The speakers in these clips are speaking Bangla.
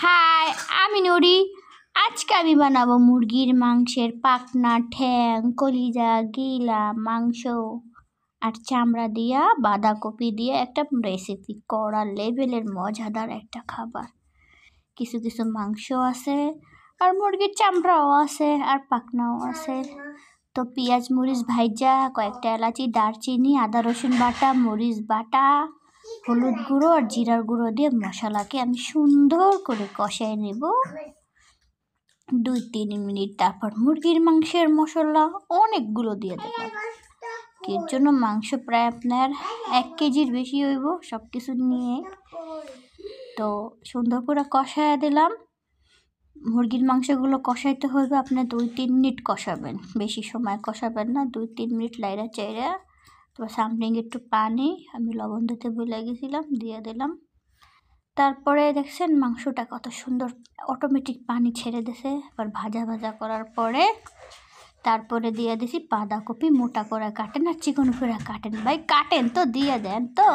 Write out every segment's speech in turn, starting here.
হাই, আমি নুরি। আজকে আমি বানাবো মুরগির মাংসের পাখনা, ঠ্যাং, কলিজা, গিলা মাংস আর চামড়া দিয়া বাঁধাকপি দিয়ে একটা রেসিপি। কড়া লেভেলের মজাদার একটা খাবার। কিছু কিছু মাংস আছে আর মুরগির চামড়াও আছে আর পাখনাও আছে। তো পেঁয়াজ মরিচ ভাইজা, কয়েকটা এলাচি, দারচিনি, আদা রসুন বাটা, মরিচ বাটা, হলুদ গুঁড়ো আর জিরার গুঁড়ো দিয়ে মশলাকে আমি সুন্দর করে কষায় নেব 2-3 মিনিট। তারপর মুরগির মাংসের মশলা অনেকগুলো দিয়ে দেব। এর জন্য মাংস প্রায় আপনার 1 কেজির বেশি হইব সব কিছু নিয়ে। তো সুন্দর করে কষায় দিলাম। মুরগির মাংসগুলো কষাইতে হবে আপনার 2-3 মিনিট কষাবেন, বেশি সময় কষাবেন না। 2-3 মিনিট লাইরা চাইরা তো সামথিং একটু পানি আমি লবণ দিতে ভুলে গেছিলাম, দিয়ে দিলাম। তারপরে দেখছেন মাংসটা কত সুন্দর অটোমেটিক পানি ছেড়ে দিছে। এবার ভাজা ভাজা করার পরে তারপরে দিয়ে দিছি বাঁধাকপি। মোটা করে কাটেন আর চিকন করে কাটেন, ভাই কাটেন তো, দিয়ে দেন তো।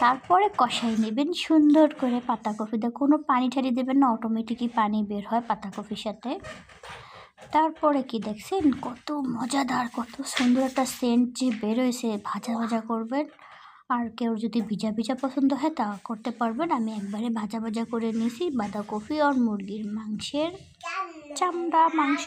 তারপরে কষাই নেবেন সুন্দর করে পাতাকপিতে, কোনো পানি ঠারি দেবেন না, অটোমেটিকই পানি বের হয় পাতাকপির সাথে। তারপরে কি দেখছেন কত মজাদার, কত সুন্দর একটা সেন্ট যে বেরোয়েছে। ভাজা ভাজা করবেন, আর কেউ যদি ভিজা ভিজা পছন্দ হয় তা করতে পারবেন। আমি একবারে ভাজা ভাজা করে নিয়েছি বাঁধাকপি আর মুরগির মাংসের চামড়া মাংস।